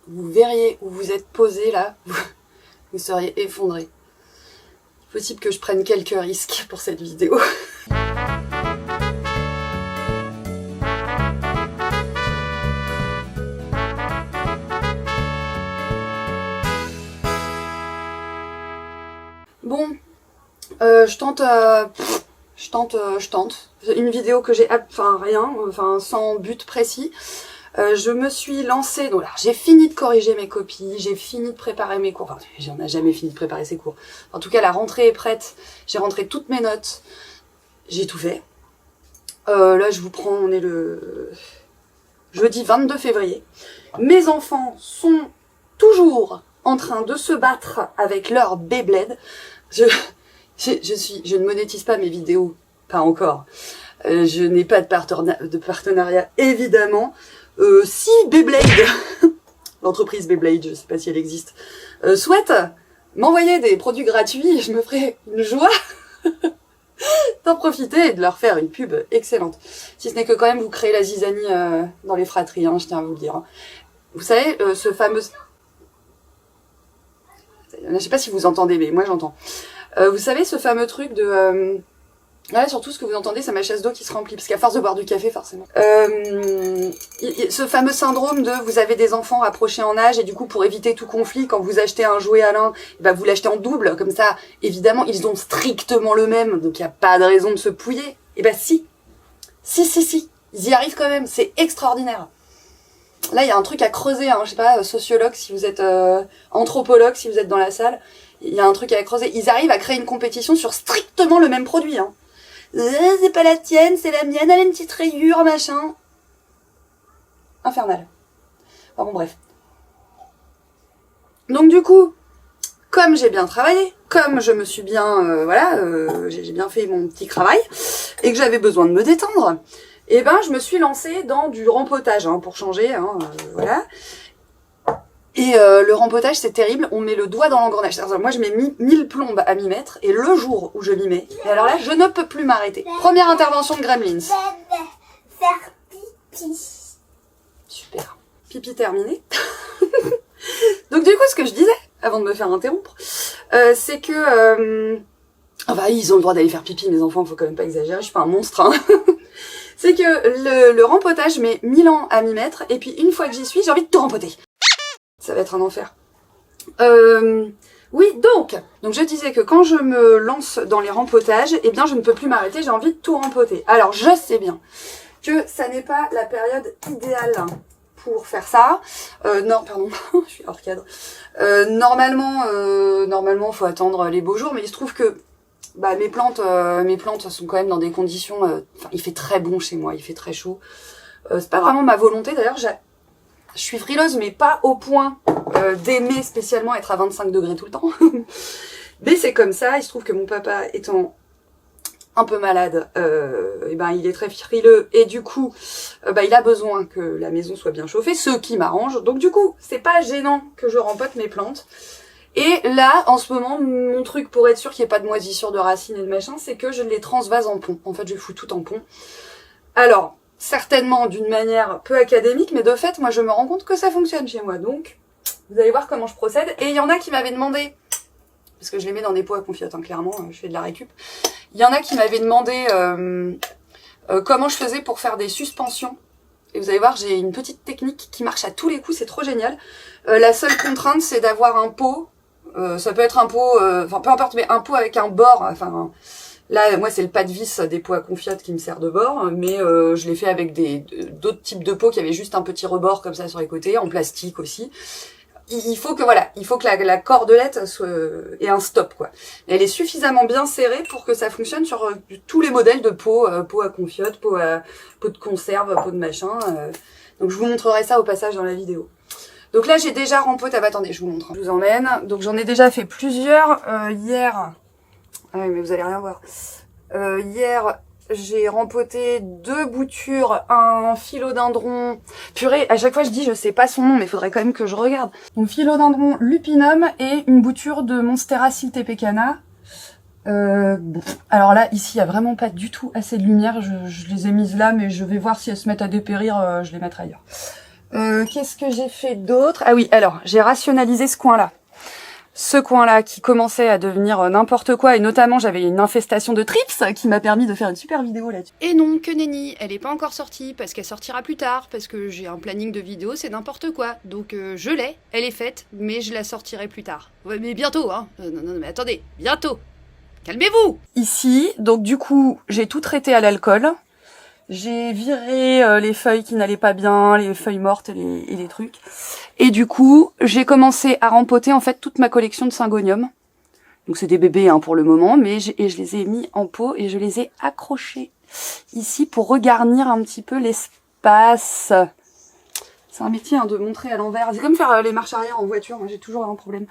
vous verriez où vous êtes posé là, vous seriez effondré. C'est possible que je prenne quelques risques pour cette vidéo. Bon, je tente. Une vidéo que j'ai, sans but précis. Je me suis lancée, donc là, j'ai fini de corriger mes copies, j'ai fini de préparer mes cours. Enfin, j'en ai jamais fini de préparer ses cours. En tout cas, la rentrée est prête. J'ai rentré toutes mes notes. J'ai tout fait. Là, je vous prends, on est le jeudi 22 février. Mes enfants sont toujours en train de se battre avec leur Beyblade. Je ne monétise pas mes vidéos, pas encore. Je n'ai pas de partenariat, évidemment. Si Beyblade, l'entreprise Beyblade, je ne sais pas si elle existe, souhaite m'envoyer des produits gratuits, je me ferai une joie d'en profiter et de leur faire une pub excellente. Si ce n'est que quand même vous créez la zizanie dans les fratries, hein, je tiens à vous le dire. Vous savez, ce fameux... Je ne sais pas si vous entendez, mais moi j'entends. Vous savez, ce fameux truc de... Ouais, surtout ce que vous entendez, c'est ma chasse d'eau qui se remplit, parce qu'à force de boire du café, forcément. Ce fameux syndrome de vous avez des enfants rapprochés en âge, et du coup, pour éviter tout conflit, quand vous achetez un jouet à l'un, bah, vous l'achetez en double, comme ça, évidemment, ils ont strictement le même, donc il n'y a pas de raison de se pouiller. Et bah si. Si. Ils y arrivent quand même, c'est extraordinaire. Là, il y a un truc à creuser, hein, je sais pas, sociologue, si vous êtes anthropologue, si vous êtes dans la salle, il y a un truc à creuser. Ils arrivent à créer une compétition sur strictement le même produit, hein. C'est pas la tienne, c'est la mienne, elle a une petite rayure, machin. Infernal. Enfin bon, bref. Donc du coup, comme j'ai bien travaillé, comme je me suis bien, j'ai bien fait mon petit travail, et que j'avais besoin de me détendre, et ben je me suis lancée dans du rempotage, hein, pour changer, hein, voilà. Et le rempotage, c'est terrible, on met le doigt dans l'engrenage. Moi, je mets 1000 plombes à m'y mettre, et le jour où je m'y mets, et alors là, je ne peux plus m'arrêter. Première intervention de Gremlins. Faire pipi. Super. Pipi terminé. Donc du coup, ce que je disais, avant de me faire interrompre, c'est que... Enfin, ils ont le droit d'aller faire pipi, mes enfants, faut quand même pas exagérer, je suis pas un monstre, hein. C'est que le rempotage, je mets 1000 ans à m'y mettre, et puis une fois que j'y suis, j'ai envie de tout rempoter. Ça va être un enfer. Oui, donc je disais que quand je me lance dans les rempotages, eh bien je ne peux plus m'arrêter, j'ai envie de tout rempoter. Alors je sais bien que ça n'est pas la période idéale pour faire ça. Non, pardon, je suis hors cadre. Normalement, faut attendre les beaux jours, mais il se trouve que bah, mes plantes sont quand même dans des conditions... il fait très bon chez moi, il fait très chaud. C'est pas vraiment ma volonté, d'ailleurs, je suis frileuse, mais pas au point d'aimer spécialement être à 25 degrés tout le temps. Mais c'est comme ça, il se trouve que mon papa étant un peu malade, il est très frileux, et du coup, il a besoin que la maison soit bien chauffée, ce qui m'arrange. Donc du coup, c'est pas gênant que je rempote mes plantes. Et là, en ce moment, mon truc pour être sûr qu'il n'y ait pas de moisissure de racines et de machin, c'est que je les transvase en pont. En fait, je fous tout en pont. Alors... certainement d'une manière peu académique, mais de fait, moi, je me rends compte que ça fonctionne chez moi. Donc, vous allez voir comment je procède. Et il y en a qui m'avaient demandé, parce que je les mets dans des pots à confiote, hein, clairement, je fais de la récup. Il y en a qui m'avaient demandé comment je faisais pour faire des suspensions. Et vous allez voir, j'ai une petite technique qui marche à tous les coups, c'est trop génial. La seule contrainte, c'est d'avoir un pot. Ça peut être un pot, peu importe, mais un pot avec un bord, là, moi, c'est le pas de vis des pots à confiote qui me sert de bord, mais je l'ai fait avec d'autres types de pots qui avaient juste un petit rebord comme ça sur les côtés, en plastique aussi. Il faut que la cordelette ait un stop, quoi. Elle est suffisamment bien serrée pour que ça fonctionne sur tous les modèles de pots, pots à confiote, pots de conserve, pots de machin. Donc je vous montrerai ça au passage dans la vidéo. Donc là, j'ai déjà rempoté. Attendez, je vous montre. Je vous emmène. Donc j'en ai déjà fait plusieurs hier. Ah oui, mais vous allez rien voir. Hier, j'ai rempoté 2 boutures, un philodendron. Purée, à chaque fois je dis je sais pas son nom, mais il faudrait quand même que je regarde. Donc philodendron lupinum et une bouture de Monstera siltepecana. Alors là, ici, il y a vraiment pas du tout assez de lumière. Je les ai mises là, mais je vais voir si elles se mettent à dépérir, je les mettrai ailleurs. Qu'est-ce que j'ai fait d'autre? Ah oui, alors, j'ai rationalisé ce coin-là. Ce coin-là qui commençait à devenir n'importe quoi, et notamment j'avais une infestation de trips qui m'a permis de faire une super vidéo là-dessus. Et non, que nenni, elle est pas encore sortie, parce qu'elle sortira plus tard, parce que j'ai un planning de vidéo, c'est n'importe quoi. Donc je l'ai, elle est faite, mais je la sortirai plus tard. Ouais, mais bientôt, hein. Non, mais attendez, bientôt. Calmez-vous. Ici, donc du coup, j'ai tout traité à l'alcool. J'ai viré les feuilles qui n'allaient pas bien, les feuilles mortes et les trucs. Et du coup, j'ai commencé à rempoter en fait toute ma collection de syngonium. Donc c'est des bébés hein, pour le moment, mais je les ai mis en pot et je les ai accrochés ici pour regarnir un petit peu l'espace. C'est un métier hein, de montrer à l'envers. C'est comme faire les marches arrière en voiture, moi j'ai toujours un problème.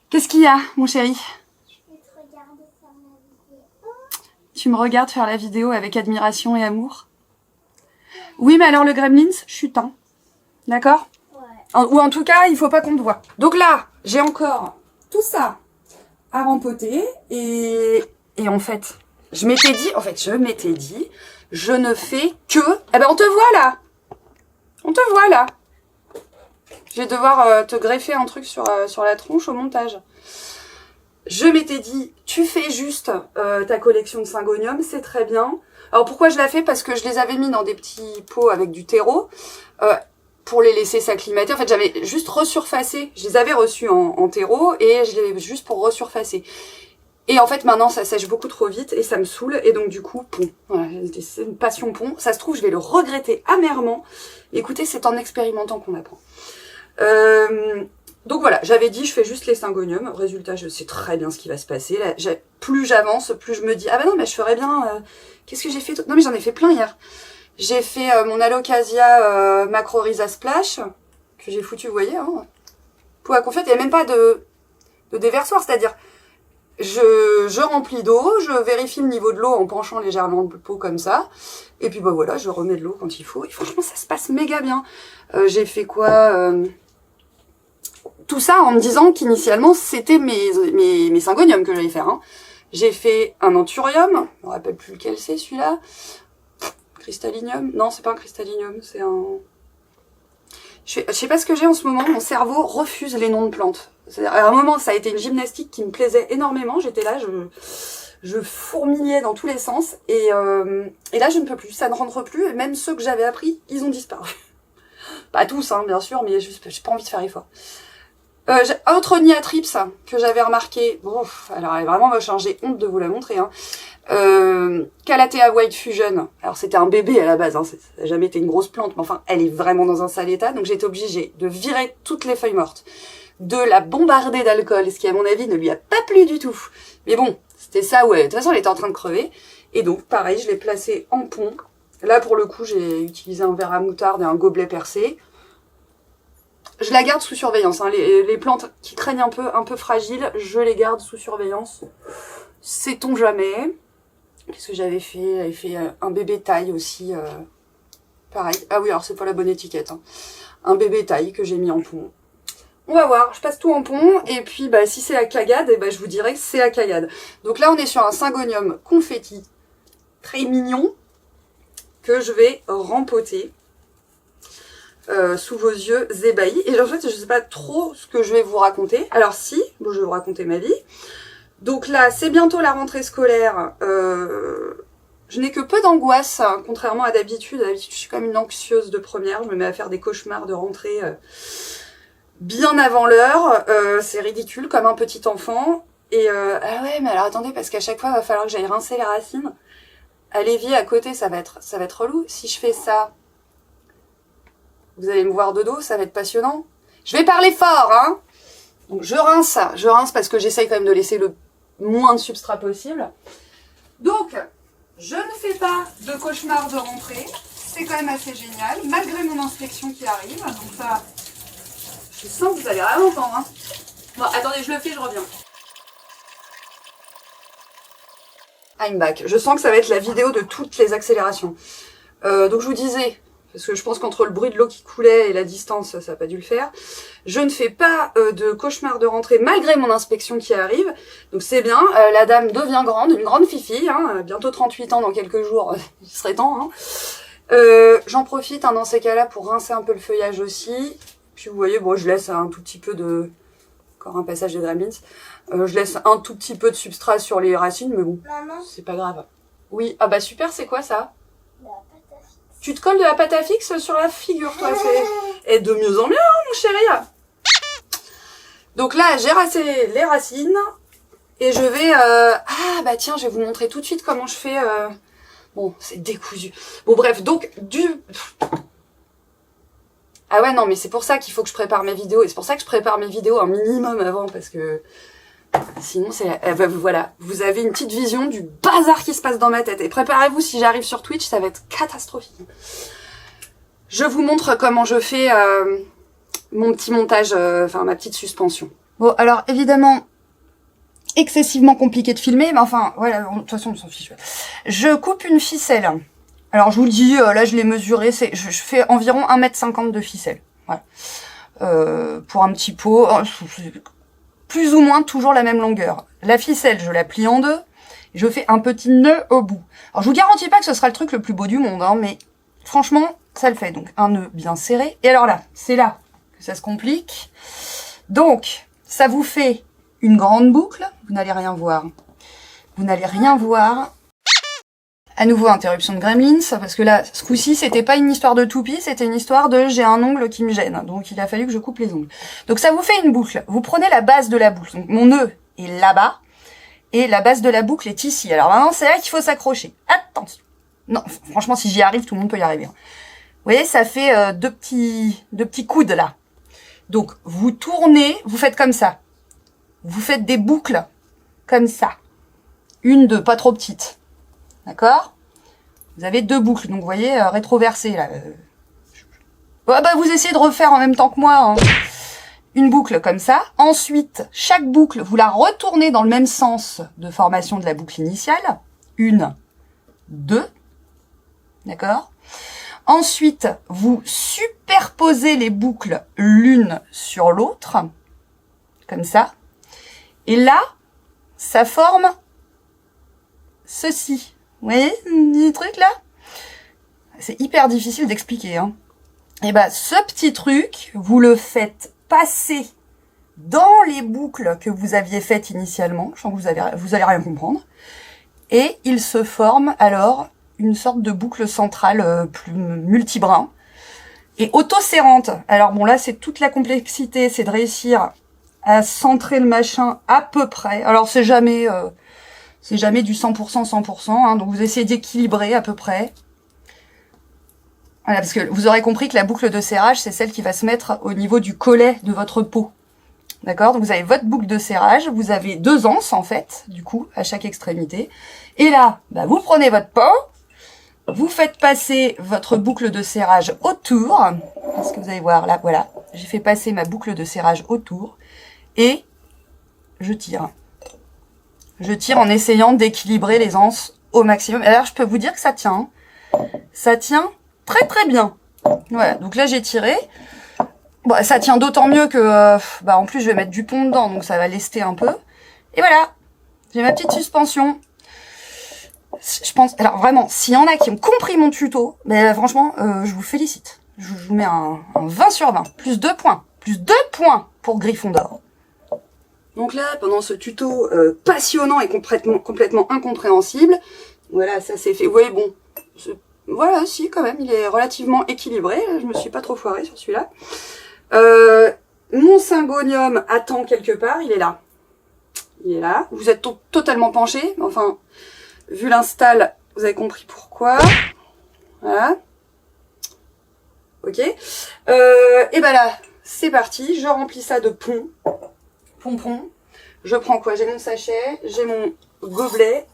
Qu'est-ce qu'il y a, mon chéri? Tu me regardes faire la vidéo avec admiration et amour? Oui, mais alors le Gremlins, chute, hein. D'accord? Ouais. Ou en tout cas, il faut pas qu'on te voie. Donc là, j'ai encore tout ça à rempoter. Et en fait, je m'étais dit, je ne fais que... Eh ben, on te voit là! On te voit là! Je vais devoir te greffer un truc sur la tronche au montage. Je m'étais dit, tu fais juste ta collection de syngonium, c'est très bien. Alors pourquoi je la fais? Parce que je les avais mis dans des petits pots avec du terreau pour les laisser s'acclimater. En fait, j'avais juste resurfacé. Je les avais reçus en terreau et je les juste pour resurfacer. Et en fait, maintenant, ça sèche beaucoup trop vite et ça me saoule. Et donc, du coup, pont. Voilà, c'est une passion pont. Ça se trouve, je vais le regretter amèrement. Écoutez, c'est en expérimentant qu'on apprend. Donc voilà, j'avais dit je fais juste les syngoniums. Résultat, je sais très bien ce qui va se passer. Là, plus j'avance, plus je me dis ah bah non mais je ferais bien. Qu'est-ce que j'ai fait? Non mais j'en ai fait plein hier. J'ai fait mon Alocasia Macrorhiza Splash que j'ai foutu, vous voyez. Hein. Pour en fait, il n'y a même pas de déversoir, c'est-à-dire je remplis d'eau, je vérifie le niveau de l'eau en penchant légèrement le pot comme ça. Et puis bah voilà, je remets de l'eau quand il faut. Et franchement, ça se passe méga bien. J'ai fait quoi tout ça en me disant qu'initialement, c'était mes syngoniums que j'allais faire. Hein. J'ai fait un anthurium. Je me rappelle plus lequel c'est celui-là. Crystallinium. Non, c'est pas un crystallinium, c'est un... Je sais pas ce que j'ai en ce moment. Mon cerveau refuse les noms de plantes. À un moment, ça a été une gymnastique qui me plaisait énormément. J'étais là, je fourmillais dans tous les sens. Et là, je ne peux plus. Ça ne rentre plus. Et même ceux que j'avais appris, ils ont disparu. Pas tous, hein, bien sûr, mais j'ai pas envie de faire effort. Autre niatrips que j'avais remarqué, bon, alors elle est vraiment moche, hein, j'ai honte de vous la montrer. Hein. Calathea White Fusion, alors c'était un bébé à la base, hein, ça n'a jamais été une grosse plante, mais enfin elle est vraiment dans un sale état, donc j'ai été obligée de virer toutes les feuilles mortes, de la bombarder d'alcool, ce qui à mon avis ne lui a pas plu du tout. Mais bon, c'était ça, ouais, de toute façon elle était en train de crever, et donc pareil, je l'ai placée en pont. Là pour le coup j'ai utilisé un verre à moutarde et un gobelet percé. Je la garde sous surveillance. Hein. Les plantes qui craignent un peu fragiles, je les garde sous surveillance. Sait-on jamais. Qu'est-ce que j'avais fait? J'avais fait un bébé taille aussi. Pareil. Ah oui, alors c'est pas la bonne étiquette. Hein. Un bébé taille que j'ai mis en pont. On va voir. Je passe tout en pont. Et puis, bah, si c'est à cagade, je vous dirai que c'est à cagade. Donc là, on est sur un syngonium confetti. Très mignon. Que je vais rempoter. Sous vos yeux ébahis. Et en fait, je sais pas trop ce que je vais vous raconter. Alors si, bon, je vais vous raconter ma vie. Donc là, c'est bientôt la rentrée scolaire. Je n'ai que peu d'angoisse, hein, contrairement à d'habitude. D'habitude, je suis comme une anxieuse de première. Je me mets à faire des cauchemars de rentrée bien avant l'heure. C'est ridicule, comme un petit enfant. Et ah ouais, mais alors attendez, parce qu'à chaque fois, il va falloir que j'aille rincer les racines. À l'évier à côté, ça va être relou. Si je fais ça... Vous allez me voir de dos, ça va être passionnant. Je vais parler fort, hein. Donc je rince parce que j'essaye quand même de laisser le moins de substrat possible. Donc, je ne fais pas de cauchemar de rentrée. C'est quand même assez génial, malgré mon inspection qui arrive. Donc ça, je sens que vous allez rien entendre. Hein. Bon, attendez, je le fais, je reviens. I'm back. Je sens que ça va être la vidéo de toutes les accélérations. Donc je vous disais... Parce que je pense qu'entre le bruit de l'eau qui coulait et la distance, ça n'a pas dû le faire. Je ne fais pas de cauchemar de rentrée malgré mon inspection qui arrive. Donc c'est bien, la dame devient grande, une grande fifi, hein, bientôt 38 ans dans quelques jours, il serait temps. Hein. J'en profite dans ces cas-là pour rincer un peu le feuillage aussi. Puis vous voyez, bon, je laisse un tout petit peu de... Encore un passage des Gremlins. Je laisse un tout petit peu de substrat sur les racines, mais bon, c'est pas grave. Oui, ah bah super, c'est quoi ça? Tu te colles de la pâte à fixe sur la figure, toi, c'est... Et de mieux en mieux, hein, mon chéri. Donc là, j'ai rassé les racines. Et je vais... Ah bah tiens, je vais vous montrer tout de suite comment je fais... Bon, c'est décousu. Bon bref, donc Ah ouais, non, mais c'est pour ça qu'il faut que je prépare mes vidéos. Et c'est pour ça que je prépare mes vidéos un minimum avant, parce que... Sinon, c'est... voilà, vous avez une petite vision du bazar qui se passe dans ma tête. Et préparez-vous, si j'arrive sur Twitch, ça va être catastrophique. Je vous montre comment je fais mon petit montage, enfin ma petite suspension. Bon, alors évidemment, excessivement compliqué de filmer, mais enfin, voilà, de toute façon, on s'en fiche. Je coupe une ficelle. Alors, je vous le dis, là, je l'ai mesuré, je fais environ 1,50 m de ficelle. Voilà. Pour un petit pot, plus ou moins toujours la même longueur. La ficelle, je la plie en deux, et je fais un petit nœud au bout. Alors, je vous garantis pas que ce sera le truc le plus beau du monde, hein, mais franchement, ça le fait. Donc, un nœud bien serré. Et alors là, c'est là que ça se complique. Donc, ça vous fait une grande boucle. Vous n'allez rien voir. Vous n'allez rien voir. À nouveau, interruption de Gremlins, parce que là, ce coup-ci, c'était pas une histoire de toupie, c'était une histoire de j'ai un ongle qui me gêne. Donc, il a fallu que je coupe les ongles. Donc, ça vous fait une boucle. Vous prenez la base de la boucle. Donc, mon nœud est là-bas. Et la base de la boucle est ici. Alors, maintenant, c'est là qu'il faut s'accrocher. Attention. Non, franchement, si j'y arrive, tout le monde peut y arriver. Vous voyez, ça fait deux petits coudes, là. Donc, vous tournez, vous faites comme ça. Vous faites des boucles comme ça. Une, deux, pas trop petite. D'accord? Vous avez deux boucles, donc vous voyez, rétroversées, là. Bah, vous essayez de refaire en même temps que moi, hein. Une boucle comme ça. Ensuite, chaque boucle, vous la retournez dans le même sens de formation de la boucle initiale. Une, deux. D'accord? Ensuite, vous superposez les boucles l'une sur l'autre. Comme ça. Et là, ça forme ceci. Vous voyez, ce truc là? C'est hyper difficile d'expliquer, hein. Et bah, ce petit truc, vous le faites passer dans les boucles que vous aviez faites initialement. Je sens que vous allez rien comprendre. Et il se forme alors une sorte de boucle centrale plus multibrin et auto-serrante. Alors bon, là, c'est toute la complexité, c'est de réussir à centrer le machin à peu près. Alors, c'est jamais du 100%, 100%, hein, donc vous essayez d'équilibrer à peu près. Voilà, parce que vous aurez compris que la boucle de serrage, c'est celle qui va se mettre au niveau du collet de votre peau. D'accord? Donc vous avez votre boucle de serrage, vous avez deux anses, en fait, du coup, à chaque extrémité. Et là, bah, vous prenez votre peau, vous faites passer votre boucle de serrage autour. Est-ce que vous allez voir, là, voilà. J'ai fait passer ma boucle de serrage autour. Et je tire. Je tire en essayant d'équilibrer les anses au maximum. Alors, je peux vous dire que ça tient. Ça tient très très bien. Voilà, donc là, j'ai tiré. Bon, ça tient d'autant mieux que, en plus, je vais mettre du pont dedans, donc ça va lester un peu. Et voilà, j'ai ma petite suspension. Je pense, alors vraiment, s'il y en a qui ont compris mon tuto, franchement, je vous félicite. Je vous mets un 20 sur 20. Plus 2 points. Plus 2 points pour Gryffondor. Donc là, pendant ce tuto passionnant et complètement incompréhensible, voilà, ça s'est fait. Vous voyez, bon, voilà, si, quand même, il est relativement équilibré. Je me suis pas trop foirée sur celui-là. Mon syngonium attend quelque part, il est là. Il est là. Vous êtes totalement penché, enfin, vu l'install, vous avez compris pourquoi. Voilà. Ok. Et ben là, c'est parti, je remplis ça de pompons. Je prends quoi? J'ai mon sachet, j'ai mon gobelet.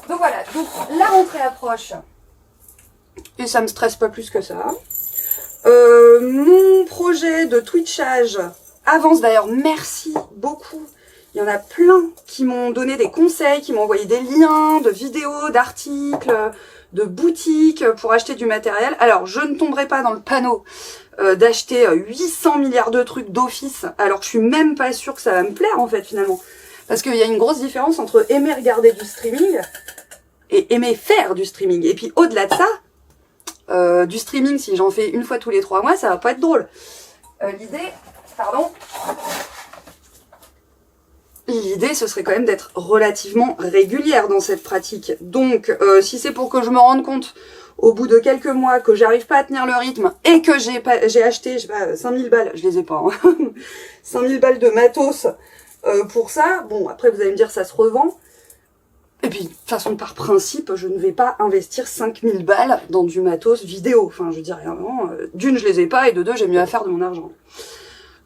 Donc voilà, donc la rentrée approche. Et ça me stresse pas plus que ça. Mon projet de Twitchage avance d'ailleurs, merci beaucoup. Il y en a plein qui m'ont donné des conseils, qui m'ont envoyé des liens de vidéos, d'articles, de boutiques pour acheter du matériel. Alors, je ne tomberai pas dans le panneau d'acheter 800 milliards de trucs d'office, alors que je suis même pas sûre que ça va me plaire en fait finalement. Parce qu'il y a une grosse différence entre aimer regarder du streaming et aimer faire du streaming. Et puis au-delà de ça, du streaming, si j'en fais une fois tous les 3 mois, ça va pas être drôle. L'idée, ce serait quand même d'être relativement régulière dans cette pratique. Donc, si c'est pour que je me rende compte, au bout de quelques mois, que j'arrive pas à tenir le rythme et que j'ai acheté, je sais pas, 5000 balles, je les ai pas, hein, 5000 balles de matos pour ça, bon, après vous allez me dire, ça se revend. Et puis, de toute façon, par principe, je ne vais pas investir 5000 balles dans du matos vidéo. Enfin, je veux dire, vraiment, d'une, je les ai pas, et de deux, j'ai mieux à faire de mon argent.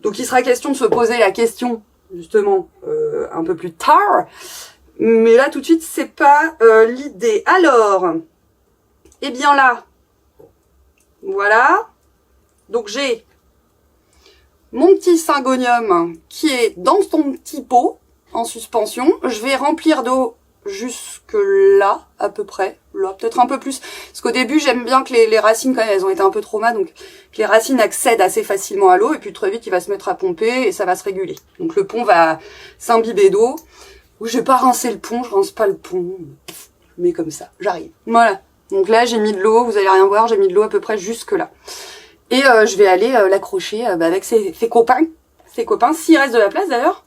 Donc, il sera question de se poser la question, justement, un peu plus tard. Mais là, tout de suite, c'est pas l'idée. Alors, eh bien là, voilà. Donc, j'ai mon petit syngonium qui est dans son petit pot, en suspension. Je vais remplir d'eau jusque là, à peu près. Là, peut-être un peu plus. Parce qu'au début, j'aime bien que les racines, quand même, elles ont été un peu traumas, donc que les racines accèdent assez facilement à l'eau, et puis très vite, il va se mettre à pomper, et ça va se réguler. Donc le pont va s'imbiber d'eau. Je vais pas rincer le pont, je rince pas le pont. Mais comme ça, j'arrive. Voilà. Donc là, j'ai mis de l'eau, vous allez rien voir, j'ai mis de l'eau à peu près jusque là. Et je vais aller l'accrocher avec ses copains. Ses copains, s'il reste de la place d'ailleurs.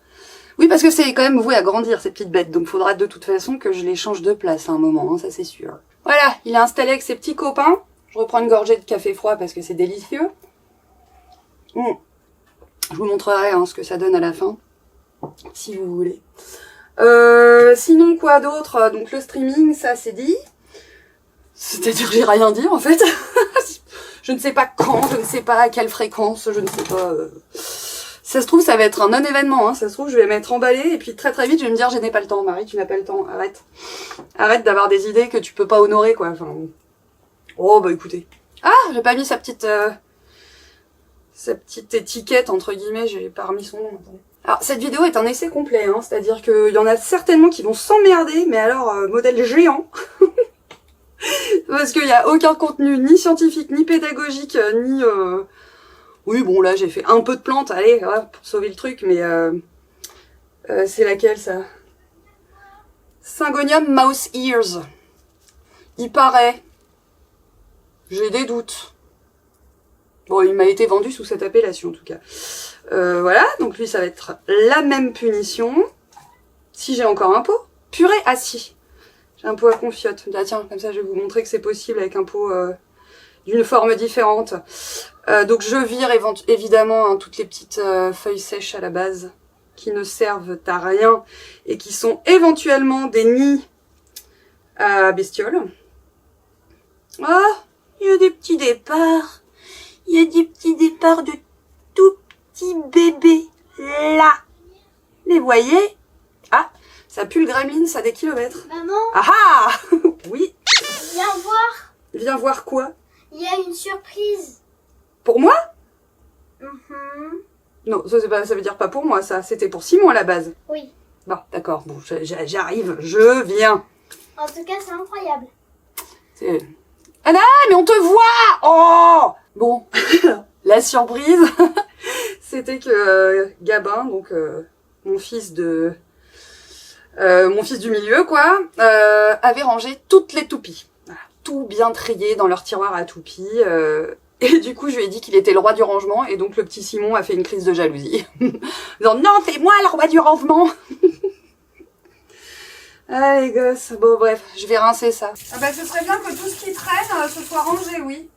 Oui, parce que c'est quand même voué à grandir, ces petites bêtes. Donc, faudra de toute façon que je les change de place à un moment, hein, ça c'est sûr. Voilà, il est installé avec ses petits copains. Je reprends une gorgée de café froid parce que c'est délicieux. Je vous montrerai hein, ce que ça donne à la fin, si vous voulez. Sinon, quoi d'autre? Donc, le streaming, ça c'est dit. C'est-à-dire que j'ai rien dit, en fait. Je ne sais pas quand, je ne sais pas à quelle fréquence, je ne sais pas... Ça se trouve, ça va être un non-événement, hein. Ça se trouve, je vais m'être emballée et puis très vite, je vais me dire, je n'ai pas le temps. Marie, tu n'as pas le temps, arrête. Arrête d'avoir des idées que tu peux pas honorer, quoi. Enfin... Oh, bah écoutez. Ah, j'ai pas mis sa petite étiquette, entre guillemets, j'ai pas remis son nom. Attendez. Alors, cette vidéo est un essai complet, hein. C'est-à-dire qu'il y en a certainement qui vont s'emmerder, mais alors, modèle géant. Parce qu'il n'y a aucun contenu, ni scientifique, ni pédagogique, ni... Oui, bon, là, j'ai fait un peu de plantes, allez, pour sauver le truc, mais... c'est laquelle, ça? Syngonium mouse ears. Il paraît. J'ai des doutes. Bon, il m'a été vendu sous cette appellation, en tout cas. Voilà, donc lui, ça va être la même punition. Si j'ai encore un pot. Purée, ah si. J'ai un pot à confiote. Ah tiens, comme ça, je vais vous montrer que c'est possible avec un pot... d'une forme différente. Donc je vire évidemment hein, toutes les petites feuilles sèches à la base qui ne servent à rien et qui sont éventuellement des nids à bestioles. Ah, il y a des petits départs. Il y a des petits départs de tout petits bébés là. Les voyez? Ah, ça pue le gremlin, ça des kilomètres. Maman? Ah ah. Oui. Viens voir. Viens voir quoi? Il y a une surprise. Pour moi? Mm-hmm. Non, ça veut dire pas pour moi, ça. C'était pour Simon à la base. Oui. Bon, d'accord. Bon, j'arrive. Je viens. En tout cas, c'est incroyable. Anna, mais on te voit! Oh! Bon, la surprise, c'était que Gabin, donc mon fils du milieu, quoi, avait rangé toutes les toupies. Voilà, tout bien trié dans leur tiroir à toupies. Et du coup, je lui ai dit qu'il était le roi du rangement, et donc le petit Simon a fait une crise de jalousie. Disant, non, c'est moi le roi du rangement! Ah les gosses, bon bref, je vais rincer ça. Ah bah ce serait bien que tout ce qui traîne, ce soit rangé, oui.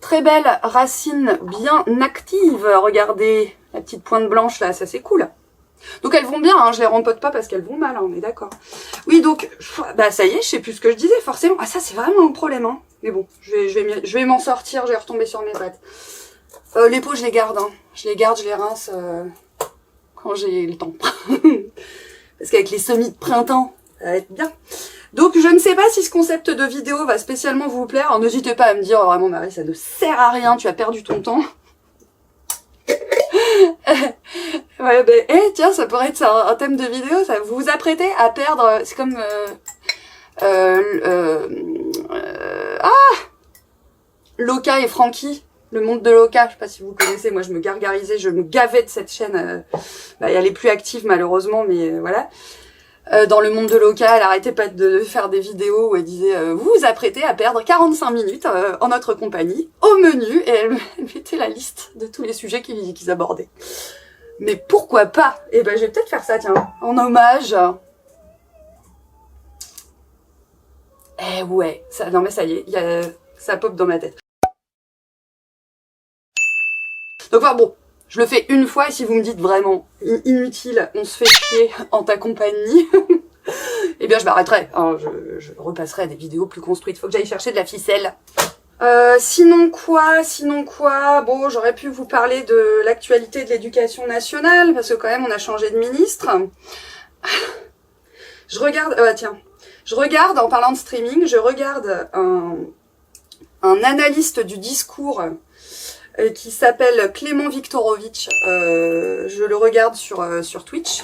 Très belle racine bien active, regardez, la petite pointe blanche là, ça c'est cool. Donc elles vont bien, hein, je les rempote pas parce qu'elles vont mal, hein, on est d'accord. Oui donc, bah ça y est, je sais plus ce que je disais forcément. Ah ça c'est vraiment un problème, hein. Mais bon, je vais m'en sortir, je vais retomber sur mes pattes. Les pots je les garde, hein. Je les rince quand j'ai le temps. Parce qu'avec les semis de printemps, ça va être bien. Donc je ne sais pas si ce concept de vidéo va spécialement vous plaire. Alors n'hésitez pas à me dire, vraiment Marie, ça ne sert à rien, tu as perdu ton temps. Ouais, ben, tiens, ça pourrait être un thème de vidéo, ça. Vous vous apprêtez à perdre, c'est comme... Loka et Frankie, le monde de Loka, je sais pas si vous connaissez, moi je me gargarisais, je me gavais de cette chaîne, elle est plus active malheureusement, mais voilà. dans le monde de l'Oka, elle arrêtait pas de faire des vidéos où elle disait vous vous apprêtez à perdre 45 minutes en notre compagnie, au menu, et elle mettait la liste de tous les sujets qu'ils abordaient. Mais pourquoi pas? Eh ben je vais peut-être faire ça, tiens, en hommage. Eh ouais, ça, non mais ça y est, ça pop dans ma tête. Donc voilà, bon, je le fais une fois et si vous me dites vraiment inutile, on se fait chier en ta compagnie, eh bien je m'arrêterai. Hein, je repasserai à des vidéos plus construites. Faut que j'aille chercher de la ficelle. Sinon quoi, bon, j'aurais pu vous parler de l'actualité de l'éducation nationale, parce que quand même on a changé de ministre. Je regarde, en parlant de streaming, je regarde un analyste du discours qui s'appelle Clément Viktorovitch. Je le regarde sur Twitch.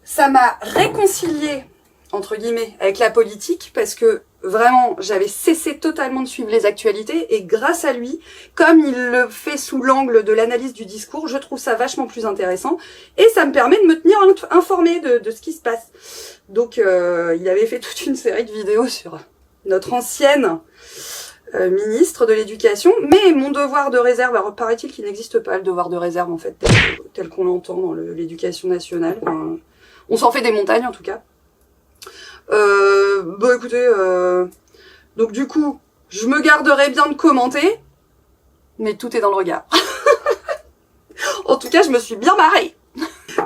Ça m'a réconciliée, entre guillemets, avec la politique, parce que vraiment, j'avais cessé totalement de suivre les actualités, et grâce à lui, comme il le fait sous l'angle de l'analyse du discours, je trouve ça vachement plus intéressant, et ça me permet de me tenir informée de ce qui se passe. Donc, il avait fait toute une série de vidéos sur notre ancienne ministre de l'Éducation, mais mon devoir de réserve, alors paraît-il qu'il n'existe pas le devoir de réserve en fait, tel qu'on l'entend dans l'éducation nationale, enfin, on s'en fait des montagnes en tout cas. Bon écoutez, donc du coup, je me garderai bien de commenter, mais tout est dans le regard. En tout cas, je me suis bien marrée.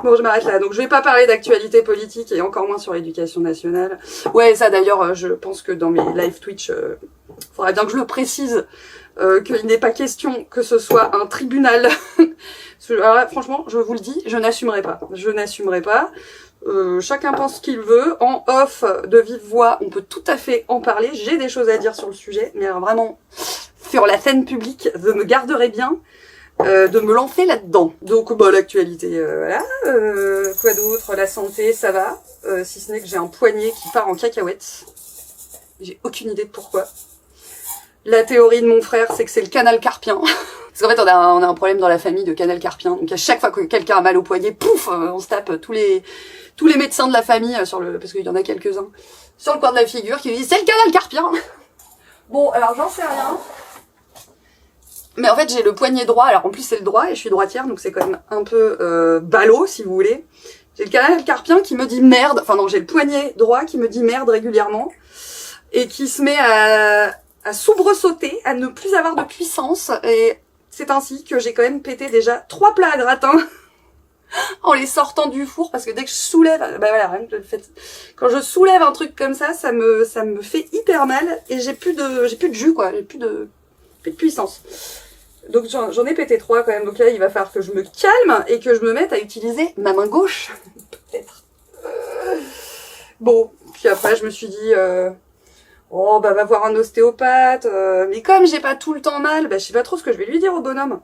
Bon, je m'arrête là. Donc, je vais pas parler d'actualité politique et encore moins sur l'éducation nationale. Ouais, ça d'ailleurs, je pense que dans mes live Twitch, faudrait bien que je le précise, qu'il n'est pas question que ce soit un tribunal. Alors là, franchement, je vous le dis, je n'assumerai pas. Je n'assumerai pas. Chacun pense ce qu'il veut. En off, de vive voix, on peut tout à fait en parler. J'ai des choses à dire sur le sujet, mais alors vraiment, sur la scène publique, je me garderai bien de me lancer là-dedans. Donc, bah, l'actualité, voilà. Quoi d'autre? La santé, ça va. Si ce n'est que j'ai un poignet qui part en cacahuète. J'ai aucune idée de pourquoi. La théorie de mon frère, c'est que c'est le canal carpien. Parce qu'en fait, on a un problème dans la famille de canal carpien. Donc, à chaque fois que quelqu'un a mal au poignet, pouf, on se tape tous les médecins de la famille parce qu'il y en a quelques-uns, sur le coin de la figure, qui disent c'est le canal carpien. Bon, alors j'en sais rien. Mais en fait, j'ai le poignet droit. Alors en plus, c'est le droit et je suis droitière, donc c'est quand même un peu ballot, si vous voulez. J'ai le canal carpien qui me dit merde. Enfin non, j'ai le poignet droit qui me dit merde régulièrement et qui se met à soubresauter, à ne plus avoir de puissance. Et c'est ainsi que j'ai quand même pété déjà 3 plats à gratin en les sortant du four, parce que dès que je soulève, bah voilà, rien que le fait, quand je soulève un truc comme ça, ça me fait hyper mal et j'ai plus de jus quoi, j'ai plus de puissance. Donc j'en ai pété 3 quand même, donc là il va falloir que je me calme et que je me mette à utiliser ma main gauche, peut-être. Bon, puis après je me suis dit, oh bah va voir un ostéopathe, mais comme j'ai pas tout le temps mal, bah je sais pas trop ce que je vais lui dire au bonhomme.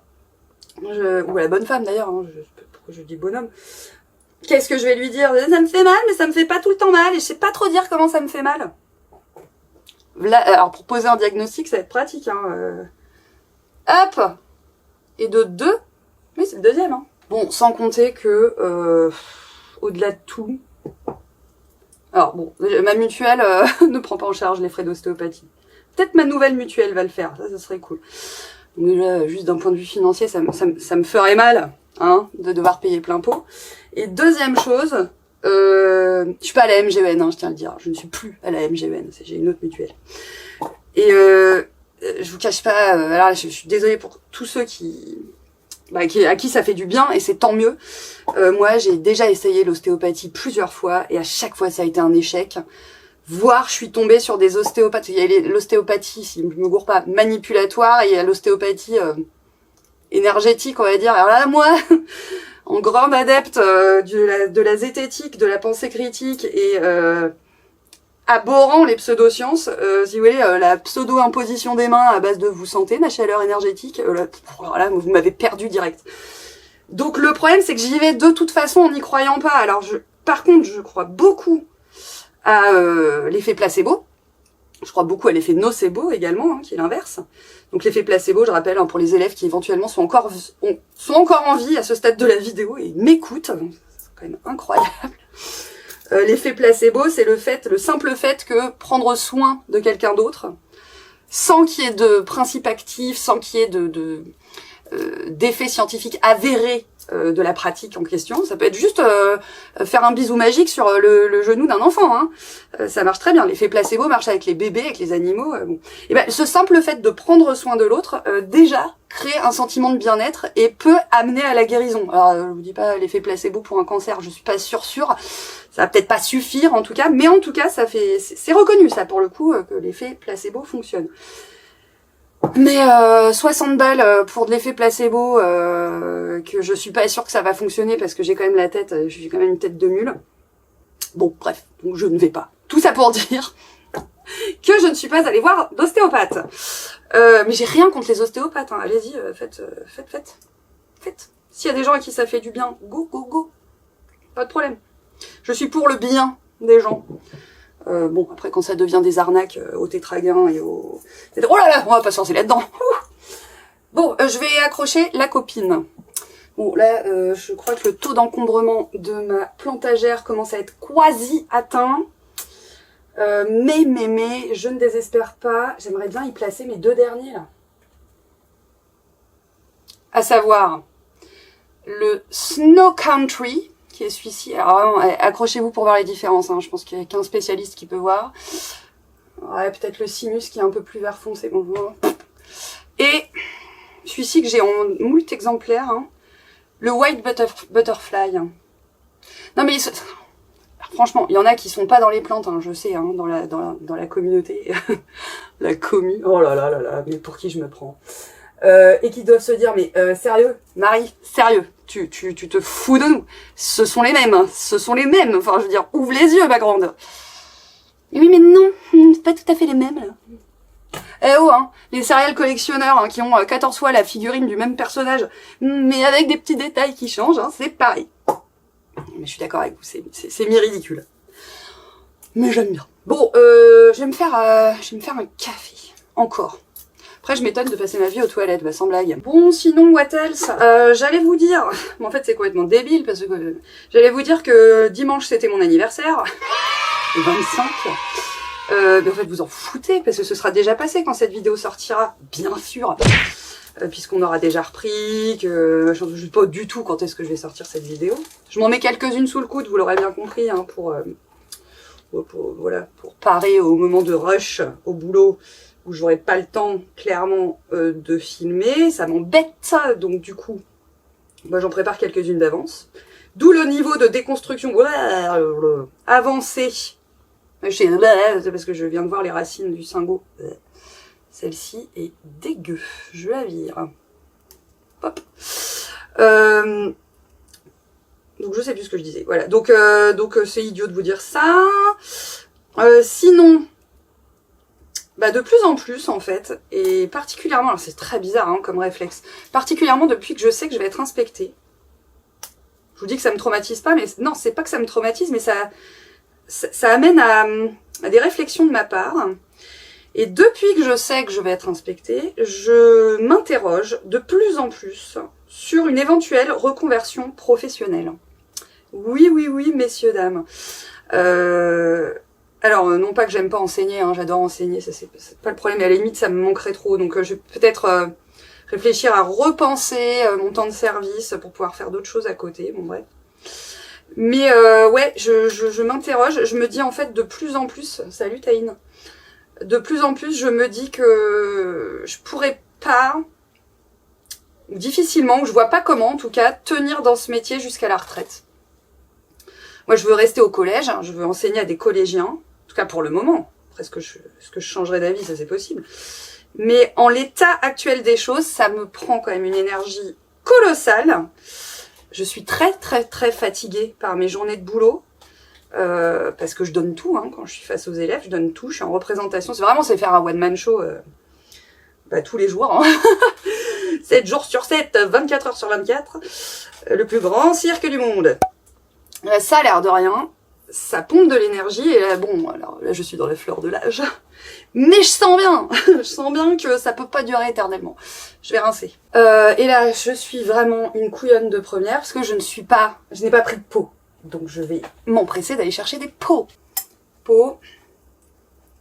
Ou à la bonne femme d'ailleurs, hein, pourquoi je dis bonhomme. Qu'est-ce que je vais lui dire? Ça me fait mal, mais ça me fait pas tout le temps mal, et je sais pas trop dire comment ça me fait mal. Là, alors pour poser un diagnostic, ça va être pratique, hein. Hop! Et de 2, oui c'est le deuxième, hein. Bon, sans compter que, au-delà de tout, alors bon, ma mutuelle ne prend pas en charge les frais d'ostéopathie. Peut-être ma nouvelle mutuelle va le faire, ça serait cool. Donc déjà, juste d'un point de vue financier, ça me ferait mal, hein, de devoir payer plein pot. Et deuxième chose, je suis pas à la MGN, hein, je tiens à le dire. Je ne suis plus à la MGN, j'ai une autre mutuelle. Et je vous cache pas, alors je suis désolée pour tous ceux à qui ça fait du bien, et c'est tant mieux. Moi, j'ai déjà essayé l'ostéopathie plusieurs fois, et à chaque fois, ça a été un échec. Voire, je suis tombée sur des ostéopathes. Il y a l'ostéopathie, si je me gourre pas, manipulatoire, et il y a l'ostéopathie énergétique, on va dire. Alors là, moi, en grande adepte de la zététique, de la pensée critique, et abhorrant les pseudosciences, si vous voulez, la pseudo-imposition des mains à base de vous sentez ma chaleur énergétique, là, vous m'avez perdu direct. Donc le problème, c'est que j'y vais de toute façon en n'y croyant pas. Alors par contre, je crois beaucoup à l'effet placebo. Je crois beaucoup à l'effet nocebo également, hein, qui est l'inverse. Donc l'effet placebo, je rappelle, hein, pour les élèves qui éventuellement sont encore en vie à ce stade de la vidéo et m'écoutent, c'est quand même incroyable. L'effet placebo, c'est le simple fait que prendre soin de quelqu'un d'autre, sans qu'il y ait de principe actif, sans qu'il y ait d'effets scientifiques avérés de la pratique en question. Ça peut être juste faire un bisou magique sur le genou d'un enfant. Hein. Ça marche très bien. L'effet placebo marche avec les bébés, avec les animaux. Bon. Et ben, ce simple fait de prendre soin de l'autre, déjà, crée un sentiment de bien-être et peut amener à la guérison. Alors, je vous dis pas l'effet placebo pour un cancer, je suis pas sûre. Ça va peut-être pas suffire en tout cas, mais en tout cas, c'est reconnu ça pour le coup que l'effet placebo fonctionne. Mais 60 balles pour de l'effet placebo, que je suis pas sûre que ça va fonctionner parce que j'ai quand même j'ai quand même une tête de mule. Bon, bref, donc je ne vais pas. Tout ça pour dire que je ne suis pas allée voir d'ostéopathe. Mais j'ai rien contre les ostéopathes, hein. Allez-y, faites. S'il y a des gens à qui ça fait du bien, go. Pas de problème. Je suis pour le bien des gens. Bon, après, quand ça devient des arnaques au tétraguin et au... Oh là là, on va pas se lancer là-dedans. Bon, je vais accrocher la copine. Bon, là, je crois que le taux d'encombrement de ma plantagère commence à être quasi atteint. Mais, je ne désespère pas. J'aimerais bien y placer mes 2 derniers, là. À savoir, le Snow Country, qui est celui-ci. Alors, accrochez-vous pour voir les différences, hein. Je pense qu'il y a qu'un spécialiste qui peut voir. Ouais, peut-être le Sinus qui est un peu plus vert foncé. Bon, et celui-ci que j'ai en moult exemplaires, hein. Le White Butterfly. Non mais franchement, il y en a qui sont pas dans les plantes, hein, je sais, hein, dans la communauté. La commu. Oh là là là là, mais pour qui je me prends. Et qui doivent se dire, mais sérieux, Marie, sérieux, tu te fous de nous. Ce sont les mêmes, hein, ce sont les mêmes. Enfin, je veux dire, ouvre les yeux, ma grande. Et oui, mais non, c'est pas tout à fait les mêmes, là. Eh oh, hein, les serial collectionneurs hein, qui ont 14 fois la figurine du même personnage, mais avec des petits détails qui changent, hein, c'est pareil. Mais je suis d'accord avec vous, c'est mi-ridicule. Mais j'aime bien. Bon, je vais me faire un café. Encore. Après, je m'étonne de passer ma vie aux toilettes, bah sans blague. Bon, sinon, what else? J'allais vous dire... Mais en fait, c'est complètement débile, parce que... J'allais vous dire que dimanche, c'était mon anniversaire. Le 25. Mais en fait, vous en foutez, parce que ce sera déjà passé quand cette vidéo sortira, bien sûr. Puisqu'on aura déjà repris, que je ne sais pas du tout quand est-ce que je vais sortir cette vidéo. Je m'en mets quelques-unes sous le coude, vous l'aurez bien compris, hein, pour parer au moment de rush au boulot, où j'aurai pas le temps, clairement, de filmer. Ça m'embête, ça, donc du coup, moi j'en prépare quelques-unes d'avance. D'où le niveau de déconstruction avancé. C'est parce que je viens de voir les racines du cingot. Celle-ci est dégueu. Je la vire. Hop. Donc je sais plus ce que je disais. Voilà. Donc c'est idiot de vous dire ça. Sinon, bah de plus en plus en fait, et particulièrement, alors c'est très bizarre hein, comme réflexe, particulièrement depuis que je sais que je vais être inspectée. Je vous dis que ça me traumatise pas, mais non, c'est pas que ça me traumatise, mais ça amène à des réflexions de ma part. Et depuis que je sais que je vais être inspectée, je m'interroge de plus en plus sur une éventuelle reconversion professionnelle. Oui, messieurs, dames. Alors, non pas que j'aime pas enseigner, hein, j'adore enseigner, ça c'est pas le problème, mais à la limite ça me manquerait trop, donc je vais peut-être réfléchir à repenser mon temps de service pour pouvoir faire d'autres choses à côté, bon bref. Mais ouais, je m'interroge, je me dis en fait de plus en plus, salut Taïne, de plus en plus je me dis que je pourrais pas, difficilement, ou je vois pas comment en tout cas, tenir dans ce métier jusqu'à la retraite. Moi je veux rester au collège, je veux enseigner à des collégiens, en tout cas pour le moment, après ce que je changerai d'avis, ça c'est possible. Mais en l'état actuel des choses, ça me prend quand même une énergie colossale. Je suis très fatiguée par mes journées de boulot, parce que je donne tout, hein, quand je suis face aux élèves, je donne tout, je suis en représentation. C'est faire un one-man show tous les jours, hein. 7 jours sur 7, 24 heures sur 24, le plus grand cirque du monde. Ça a l'air de rien, ça pompe de l'énergie, et là, bon, alors là je suis dans les fleurs de l'âge, mais je sens bien que ça peut pas durer éternellement. Je vais rincer. Et là, je suis vraiment une couillonne de première, parce que je n'ai pas pris de pot. Donc je vais m'empresser d'aller chercher des pots. Pots,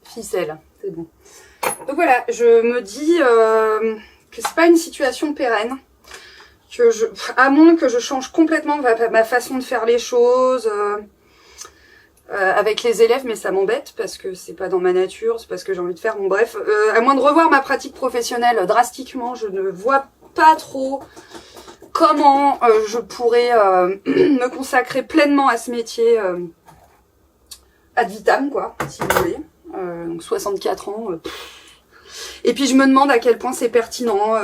ficelle, c'est bon. Donc voilà, je me dis que c'est pas une situation pérenne. À moins que je change complètement ma façon de faire les choses avec les élèves, mais ça m'embête parce que c'est pas dans ma nature, c'est pas ce que j'ai envie de faire. Bon bref, à moins de revoir ma pratique professionnelle drastiquement, je ne vois pas trop comment je pourrais me consacrer pleinement à ce métier ad vitam, quoi, si vous voulez. Donc 64 ans. Et puis je me demande à quel point c'est pertinent.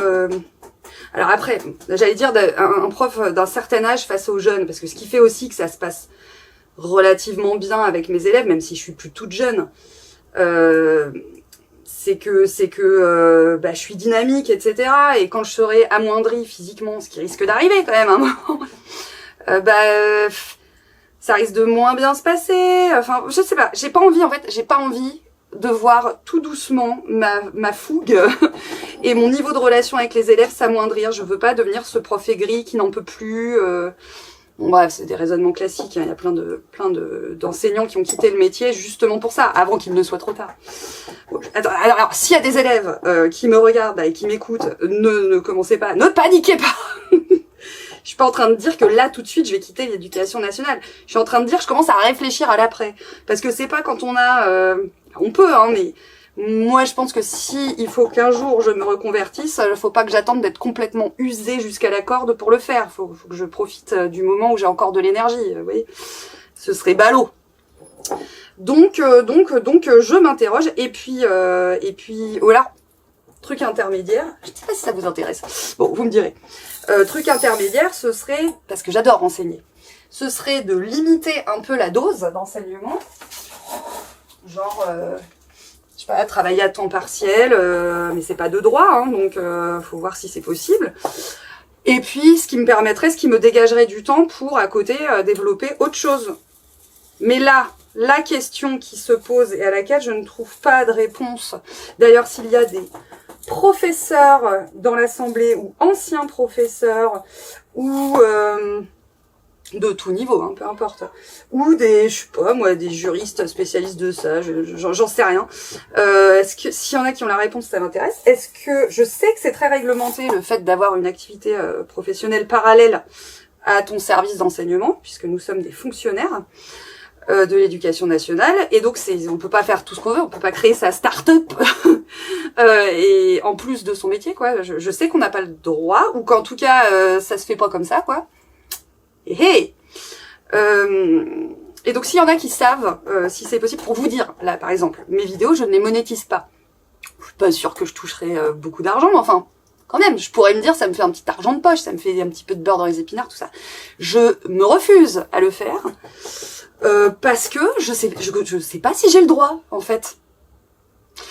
Alors après, j'allais dire un prof d'un certain âge face aux jeunes, parce que ce qui fait aussi que ça se passe relativement bien avec mes élèves, même si je suis plus toute jeune, c'est que je suis dynamique, etc. Et quand je serai amoindrie physiquement, ce qui risque d'arriver quand même à un moment, ça risque de moins bien se passer. Enfin, je sais pas, j'ai pas envie de voir tout doucement ma fougue et mon niveau de relation avec les élèves s'amoindrir. Je veux pas devenir ce prof aigri qui n'en peut plus. Bon bref, c'est des raisonnements classiques, hein. Il y a plein d'enseignants qui ont quitté le métier justement pour ça, avant qu'il ne soit trop tard. Bon, alors s'il y a des élèves qui me regardent et qui m'écoutent, ne commencez pas, ne paniquez pas. Je suis pas en train de dire que là tout de suite je vais quitter l'éducation nationale. Je suis en train de dire que je commence à réfléchir à l'après, parce que c'est pas quand on a on peut, hein, mais moi je pense que si il faut qu'un jour je me reconvertisse, il faut pas que j'attende d'être complètement usée jusqu'à la corde pour le faire. Faut que je profite du moment où j'ai encore de l'énergie, vous voyez. Ce serait ballot. Donc je m'interroge et puis voilà, truc intermédiaire. Je sais pas si ça vous intéresse. Bon, vous me direz. Truc intermédiaire, ce serait, parce que j'adore enseigner, ce serait de limiter un peu la dose d'enseignement. Genre, je sais pas, travailler à temps partiel, mais c'est pas de droit, hein, donc faut voir si c'est possible. Et puis, ce qui me dégagerait du temps pour, à côté, développer autre chose. Mais là, la question qui se pose et à laquelle je ne trouve pas de réponse, d'ailleurs, s'il y a des professeurs dans l'assemblée ou anciens professeurs ou de tout niveau, hein, peu importe, ou des, je sais pas moi, des juristes spécialistes de ça, j'en sais rien. Est-ce que s'il y en a qui ont la réponse, ça m'intéresse. Est-ce que je sais que c'est très réglementé le fait d'avoir une activité professionnelle parallèle à ton service d'enseignement, puisque nous sommes des fonctionnaires de l'éducation nationale, et donc on peut pas faire tout ce qu'on veut, on peut pas créer sa start-up et en plus de son métier, quoi. Je sais qu'on n'a pas le droit, ou qu'en tout cas ça se fait pas comme ça, quoi. Et donc s'il y en a qui savent si c'est possible, pour vous dire, là par exemple, mes vidéos, je ne les monétise pas. Je suis pas sûre que je toucherai beaucoup d'argent, mais enfin, quand même, je pourrais me dire, ça me fait un petit argent de poche, ça me fait un petit peu de beurre dans les épinards, tout ça. Je me refuse à le faire. Parce que je sais pas si j'ai le droit, en fait.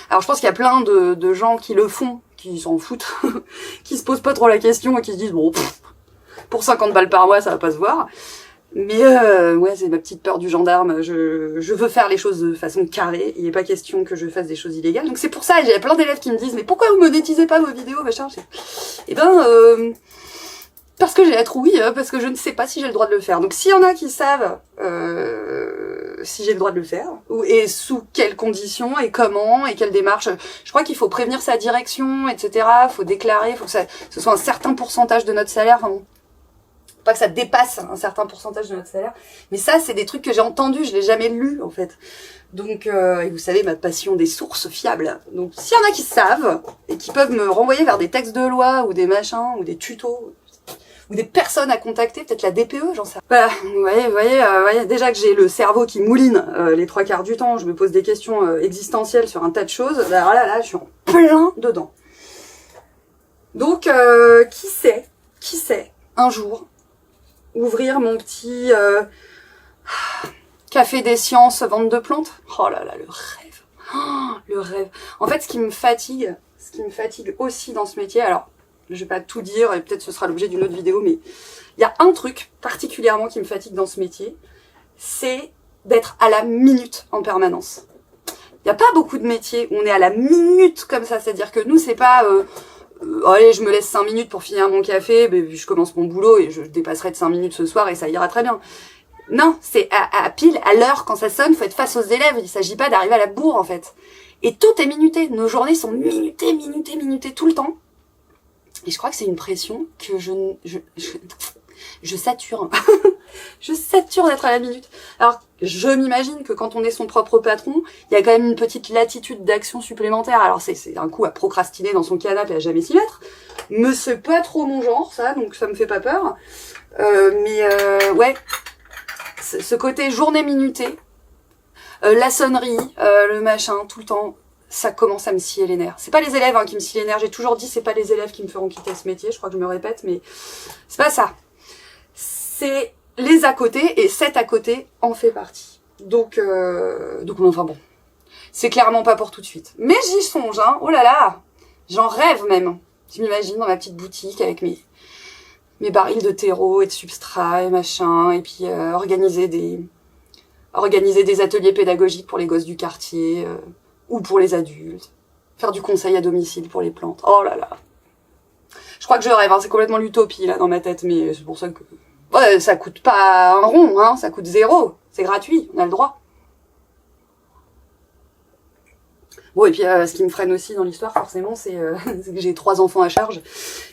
Alors je pense qu'il y a plein de gens qui le font, qui s'en foutent, qui se posent pas trop la question et qui se disent bon, pour 50 balles par mois ça va pas se voir. Mais ouais, c'est ma petite peur du gendarme. Je veux faire les choses de façon carrée. Il n'est pas question que je fasse des choses illégales. Donc c'est pour ça, j'ai plein d'élèves qui me disent mais pourquoi vous monétisez pas vos vidéos, machin. Eh ben parce que j'ai la trouille, parce que je ne sais pas si j'ai le droit de le faire. Donc s'il y en a qui savent si j'ai le droit de le faire, et sous quelles conditions, et comment, et quelle démarche, je crois qu'il faut prévenir sa direction, etc. Faut déclarer, faut que ce soit un certain pourcentage de notre salaire. Enfin bon, pas que ça dépasse un certain pourcentage de notre salaire. Mais ça, c'est des trucs que j'ai entendus, je l'ai jamais lu en fait. Donc, et vous savez, ma passion des sources fiables. Donc s'il y en a qui savent, et qui peuvent me renvoyer vers des textes de loi, ou des machins, ou des tutos, ou des personnes à contacter, peut-être la DPE, j'en sais rien. Voilà, vous voyez, déjà que j'ai le cerveau qui mouline les 3 quarts du temps, je me pose des questions existentielles sur un tas de choses, alors là, je suis en plein dedans. Donc, qui sait, un jour, ouvrir mon petit café des sciences, vente de plantes. Oh là là, le rêve. Oh, le rêve. En fait, ce qui me fatigue aussi dans ce métier, alors, je vais pas tout dire et peut-être ce sera l'objet d'une autre vidéo, mais il y a un truc particulièrement qui me fatigue dans ce métier, c'est d'être à la minute en permanence. Il n'y a pas beaucoup de métiers où on est à la minute comme ça, c'est-à-dire que nous c'est pas allez, je me laisse 5 minutes pour finir mon café, je commence mon boulot et je dépasserai de 5 minutes ce soir et ça ira très bien. Non, c'est à pile, à l'heure, quand ça sonne, faut être face aux élèves. Il s'agit pas d'arriver à la bourre, en fait. Et tout est minuté. Nos journées sont minutées tout le temps. Et je crois que c'est une pression que je sature. Je sature d'être à la minute. Alors, je m'imagine que quand on est son propre patron, il y a quand même une petite latitude d'action supplémentaire. Alors, c'est un coup à procrastiner dans son canapé et à jamais s'y mettre. Mais c'est pas trop mon genre, ça, donc ça me fait pas peur. Ouais, ce côté journée minutée, la sonnerie, le machin, tout le temps, ça commence à me scier les nerfs. C'est pas les élèves qui me scient les nerfs. J'ai toujours dit c'est pas les élèves qui me feront quitter ce métier. Je crois que je me répète, mais c'est pas ça. C'est les à côté, et cet à côté en fait partie. Donc enfin bon, c'est clairement pas pour tout de suite. Mais j'y songe, hein. Oh là là, j'en rêve même. Je m'imagine dans ma petite boutique avec mes barils de terreau et de substrat et machin, et puis organiser des ateliers pédagogiques pour les gosses du quartier, ou pour les adultes, faire du conseil à domicile pour les plantes. Oh là là. Je crois que je rêve, hein. C'est complètement l'utopie là dans ma tête, mais c'est pour ça que... Ouais, ça coûte pas un rond, hein, ça coûte 0. C'est gratuit, on a le droit. Bon, et puis ce qui me freine aussi dans l'histoire, forcément, c'est que j'ai 3 enfants à charge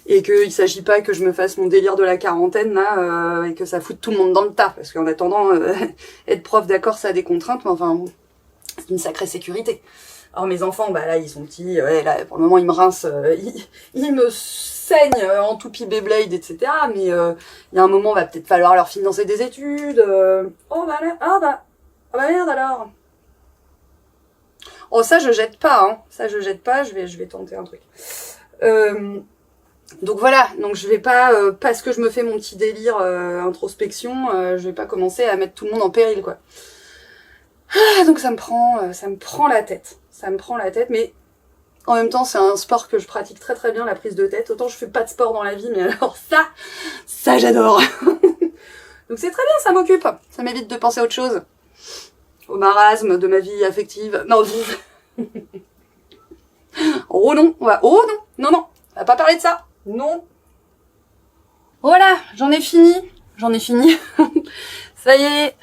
et qu'il s'agit pas que je me fasse mon délire de la quarantaine là et que ça foute tout le monde dans le tas. Parce qu'en attendant, être prof, d'accord, ça a des contraintes, mais enfin, c'est une sacrée sécurité. Alors mes enfants, bah là, ils sont petits, ouais, là, pour le moment, ils me rincent, ils me saignent en toupie Beyblade, etc. Mais il y a un moment, va peut-être falloir leur financer des études. Oh bah là, ah bah merde alors. Oh ça je jette pas, hein. Ça je jette pas, je vais tenter un truc. Donc voilà, donc je vais pas, parce que je me fais mon petit délire introspection, je vais pas commencer à mettre tout le monde en péril, quoi. Ah, donc ça me prend la tête. Ça me prend la tête, mais en même temps c'est un sport que je pratique très très bien, la prise de tête. Autant je fais pas de sport dans la vie, mais alors ça j'adore. Donc c'est très bien, ça m'occupe. Ça m'évite de penser à autre chose. Au marasme de ma vie affective. Non, oh non, oh non, on va pas parler de ça. Non. Voilà, j'en ai fini. Ça y est,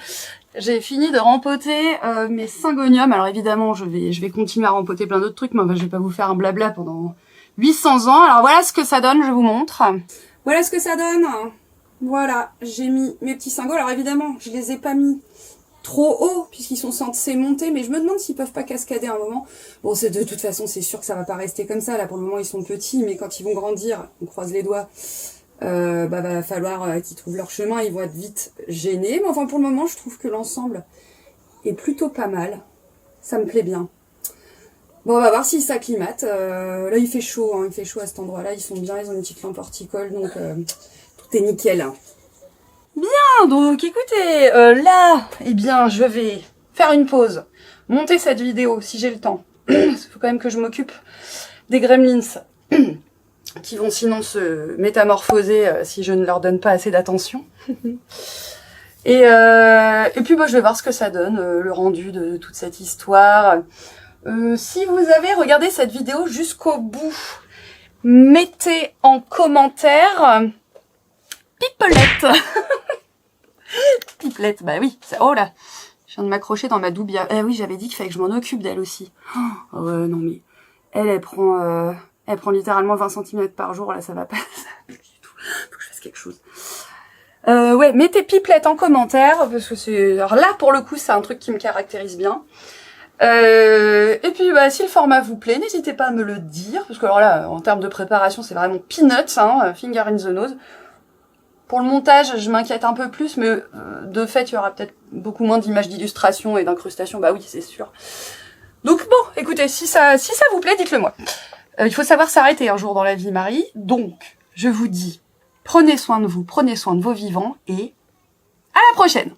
j'ai fini de rempoter mes syngoniums. Alors évidemment, je vais continuer à rempoter plein d'autres trucs, mais enfin, je vais pas vous faire un blabla pendant 800 ans. Alors voilà ce que ça donne, je vous montre. Voilà ce que ça donne. Voilà, j'ai mis mes petits singos. Alors évidemment, je les ai pas mis trop haut puisqu'ils sont censés monter, mais je me demande s'ils peuvent pas cascader un moment. Bon, c'est de toute façon, c'est sûr que ça va pas rester comme ça. Là, pour le moment, ils sont petits, mais quand ils vont grandir, on croise les doigts, va falloir qu'ils trouvent leur chemin. Ils vont être vite gênés. Mais enfin, pour le moment, je trouve que l'ensemble est plutôt pas mal. Ça me plaît bien. Bon, on va voir s'ils s'acclimatent. Là, il fait chaud, hein. Il fait chaud à cet endroit-là. Ils sont bien, ils ont une petite lampe horticole, donc tout est nickel. Bien, donc écoutez, là, eh bien, je vais faire une pause, monter cette vidéo si j'ai le temps. Il faut quand même que je m'occupe des gremlins qui vont sinon se métamorphoser si je ne leur donne pas assez d'attention. Et puis bah, je vais voir ce que ça donne, le rendu de toute cette histoire. Si vous avez regardé cette vidéo jusqu'au bout, mettez en commentaire Pipelette. Pipelette, bah oui. Oh là, je viens de m'accrocher dans ma doubia. Eh oui, j'avais dit qu'il fallait que je m'en occupe d'elle aussi. Oh ouais, non mais elle prend littéralement 20 cm par jour. Là, ça va pas du tout. Faut que je fasse quelque chose. Ouais, mettez Pipelette en commentaire parce que c'est. Alors là, pour le coup, c'est un truc qui me caractérise bien. Et puis bah, si le format vous plaît, n'hésitez pas à me le dire parce que alors là, en termes de préparation, c'est vraiment peanuts, hein, finger in the nose. Pour le montage, je m'inquiète un peu plus, mais de fait, il y aura peut-être beaucoup moins d'images d'illustration et d'incrustation. Bah oui, c'est sûr. Donc bon, écoutez, si ça vous plaît, dites-le moi. Il faut savoir s'arrêter un jour dans la vie, Marie. Donc, je vous dis, prenez soin de vous, prenez soin de vos vivants et à la prochaine.